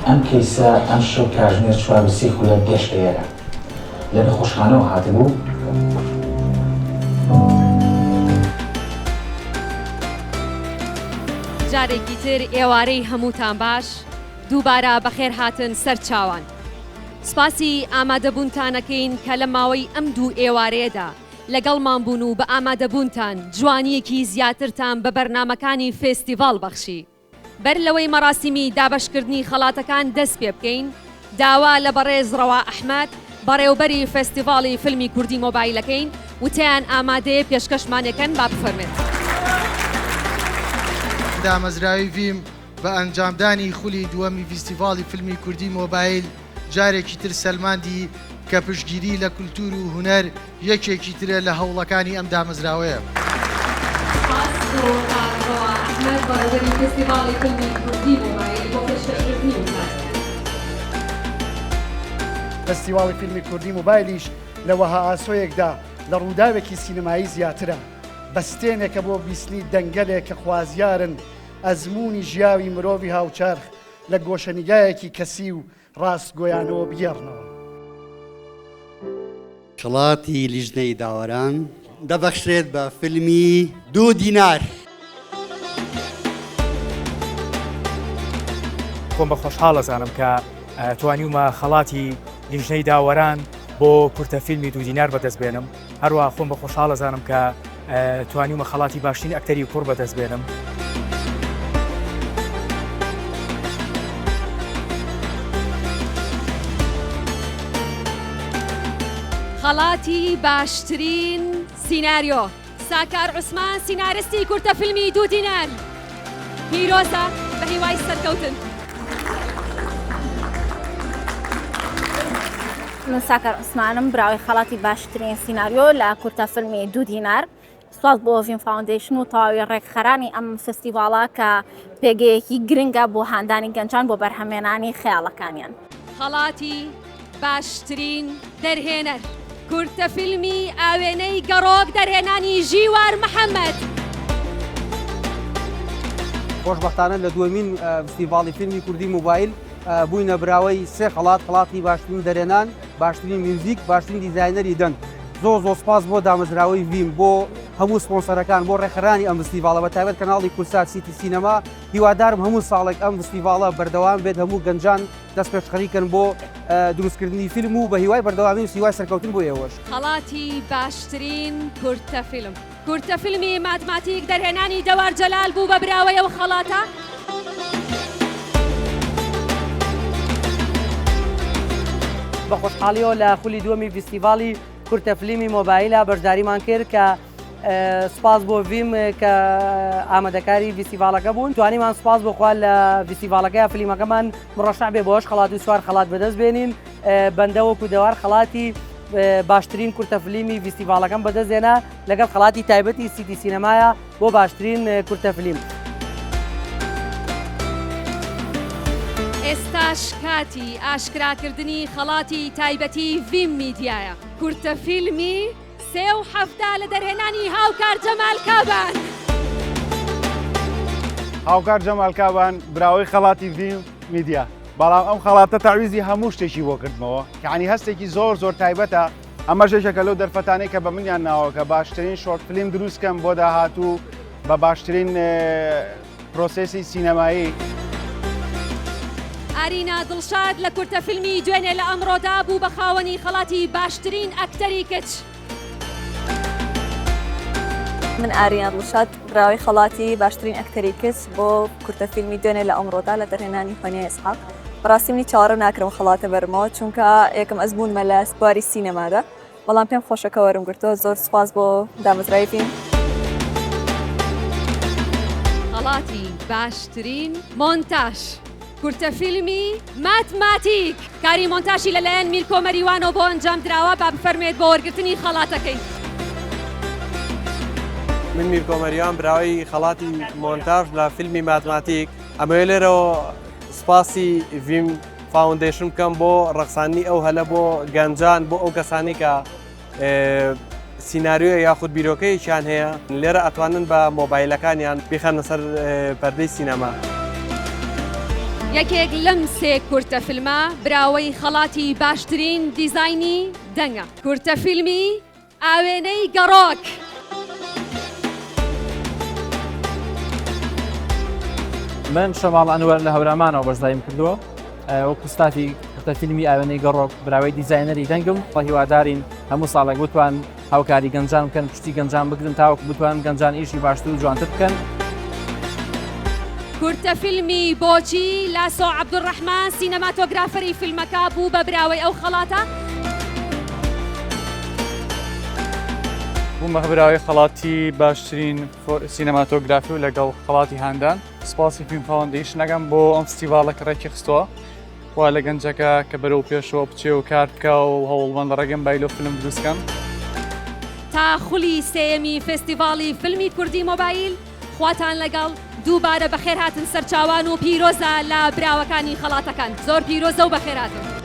ئەم کەیسە ئەم شەو کاتژمێر 4:30 خولە گەشتەیەرە لە نەخۆشخانەوە هاتبوو. جارێکی تر ئێوارەی هەمووتان باش، دووبارە بەخێر هاتن سەر چاوان. سپاسی ئامادەبوونتانەکەین کە لە ماوەی ئەم دوو ئێوارەیەدا لەگەڵمان بوون و بە ئامادەبوونتان جوانیەکی زیاترتان بە بەرنامەکانی فێستیڤاڵ بەخشی. بەر لەوەی مەراسیمی دابەشکردنی خەڵاتەکان دەست پێ بکەین، داوا لە بەڕێز ڕەوا ئەحمەد بەڕێوەبەری فێستیڤاڵی فیلمی کوردی مۆبایلەکەین وتیان ئامادەیە پێشکەشمانەکەن با بفەرمێت. دامەزراوی فیم بە ئەنجامدانی خولی دووەمی فیستیڤاڵی فیلمی کوردی مۆبایل جارێکی تر سەلماندی کە پشتگیری لە کولتور و هونەر یەکێکی ترە لە هەوڵەکانی ئەم دامەزراوەیە. فستیواڵی فیلمی کوردی مۆبایلیش لەوەها ئاسۆیەکدا لە ڕووداوێکی سینەمایی زیاترە، بەستێنێکە بۆ بیستنی دەنگەلێک کە خوازیارن ئەزمموی ژیاوی مرۆڤی هاوچەرخ لە گۆشەنیگایەکی کەسی و ڕاستگۆیانەوە بگێڕنەوە. خەڵاتی لیژنەی داوەران دەبەخشرێت بە فیلمی 2 دینار. خۆم بە خۆشحاڵەزانم کە توانیومە خەڵاتی لیژنەی داوەران بۆ کورتە فیلمی 2 دینار بەدەست بێنم. هەروە خۆم بە خۆشحاڵەزانم کە توانیومە خەڵاتی باشترین ئەکتەری کوڕ بەدەست بێنم. خەڵاتی باشترین سیناریۆ ساکار عوسمان سینارستی کورتە فیلمی 2 دینار پیرۆزە بە هیوای سەرکەوتن. من ساکار عوسمانم براوی خەڵاتی باشترین سیناریۆ لە کورتە فیلمی 2 دینار. سواز بۆ ڤیم فاوندیشن و تەواوی ڕێکخەرانی ئەم فستیڤاڵە کە پێگەیەکی گرنگە بۆ هاندانی گەنجان بۆ بەرهەمێنانی خەیاڵەکانیان. خەڵاتی باشترین دەرهێنەر کورتە فیلمی ئاوێنەی گەڕۆک دەرهێنانی ژیوار محەممەد. خۆشبەختانە لە دووەمین فستیڤاڵی فیلمی کوردی مۆبایل بووینە براوەی سێ خەڵاتی باشترین دەرێنان، باشترین میوزیک، باشترین دیزاینەری دەنگ. زۆر سپاس بۆ دامەزراوەی ڤیم، بۆ هەموو سپۆنسەرەکان، بۆ ڕێکخەرانی ئەم فستیڤاڵە، بەتایبەت کەناڵی کورسات سیتی سینەما. هیوادارم هەموو ساڵێک ئەم فستیڤاڵە بەردەوام بێت، هەموو گەنجان دەست پێشخەریکن بۆ دروستکردنی فیلم و بە هیوای بەردەوامی و هیوای سەرکەوتن بۆ ئێوەش. خەڵاتی باشترین کورتە فیلم کورتە فیلمی ماتماتیک دەرهێنانی دەوار جەلال بوو بە براوەیە و خەڵاتە. بە خۆشحاڵیەوە لە خولی دووەمی فستیڤاڵی کورتە فیلمی مۆبایلە بەشداریمان کرد کە سپاس بۆ ڤیم کە ئامادەکاری فستیڤاڵەکە بوون. توانیمان سپاس بۆخوا لە فستیڤاڵەکەی فیلمەکەمان مڕەشع بێ بۆش خەڵات و سوار خەڵات بەدەست بێنین. بەندە وەکو دەوار خەڵاتی باشترین کورتە فیلمی فستیڤاڵەکەم بەدەستێنە لەگەڵ خەڵاتی تایبەتی سیتی سینەمایە بۆ باشترین کورتە فیلم. ئێستاش کاتی ئاشکراکردنی خەڵاتی تایبەتی ڤیم میدیایە کورتە فیلمی 3/7 لە دەرهێنانی هاوکار جەمال کابان. هاوکار جەمال کابان براوەی خەڵاتی ڤیم میدیا، بەڵام ئەم خەڵاتە تاویزی هەموو شتێکی بۆ کردمەوە، یعنی هەستێکی زۆر تایبەتە. ئەمە ژێشەکە لەو دەرفەتانەی کە بە منیان ناوە کە باشترین شۆرت فیلم دروستکەم بۆ داهاتوو بە باشترین پرۆسێسی سینەمایی. ئارینا دڵشاد لە کورتە فیلمی دوێنێ لە ئەمڕۆدا بوو بە خاوەنی خەڵاتی باشترین ئەکتەری کچ. من ئارینا دڵشاد براوەی خەڵاتی باشترین ئەکتەری کچ بۆ کورتە فیلمی دوێنێ لە ئەمڕۆدا لە دەرهێنانی خوێنی ئێسحاق. بەڕاستی منی چاوەڕێ ناکرم خەڵاتە بەرمەوە چونکە یەکەم ئەزموونمە لە سواری سینەمادا، بەڵام پێم خۆشەکە وەرم گرتەوە. زۆر سپاس بۆ دامەزراوی ڤیم. خەڵاتی باشترین مۆنتاژ کورتە فیلمی ماتماتیک کاری مۆنتاژی لەلایەن میر کۆمەریوانەوە بۆ ئەنجام دراوە. با بفەرمێت بۆ وەرگرتنی خەڵاتەکەی. من میر کۆمەریوان براوەی خەڵاتی مۆنتاژ لە فیلمی ماتماتیک. ئەمەوێ لێرەوە سپاسی ڤیم فاوندیشن بکەم بۆ ڕەخسانی ئەو هەلە بۆ گەنجان، بۆ ئەو کەسانی کە سیناریۆ یاخود بیرۆکەیەکیان هەیە لێرە ئەتوانن بە مۆبایلەکانیان بخەنە سەر پەردەی سینەما. یەکێک لەم سێ کورتە فیلمە براوەی خەڵاتی باشترین دیزایانی دەنگە کورتە فیلمی ئاوێنەی گەڕۆک. من شەماڵ ئەنوەر لە هەورامانەوە بەشداریم کردووە وەکو ستافی کورتە فیلمی ئاوێنەی گەڕۆک براوەی دیزایەنەری دەنگم بە هیوادارین هەموو ساڵێک بتوان هاوکاری گەنجان بکەن پشتی گەنجان بگرن تاوەکو بتوان گەنجان ئیشی باشتر و جوانتر بکەن. کورتە فیلمی بۆچی لاسۆ عەبدوڕەحمان سینەماتۆگرافەری فیلمەکە بوو بە براوەی ئەو خەڵاتە؟ بوومە براوەی خەڵاتی باشترین سینەماتۆگرافی و لەگەڵ خەڵاتی هاندان سپاسی فیلم فاوندیشنەکەم بۆ ئەم فستیڤالەکە ڕێکی خستووە وا لە گەنجەکە کە بەرەو پێشەوە بچێ و کار بکە و هەوڵمەند ڕێگەم بایلۆ فیلم دروستکەم. تا خولی سێیەمی فستیڤاڵی فیلمی کوردی مۆبایل خواتان لەگەڵ دووبارە بەخێر هاتن سەرچاوان و پیرۆزە لە براوەکانی خەڵاتەکان زۆر پیرۆزە و بەخێر هاتن.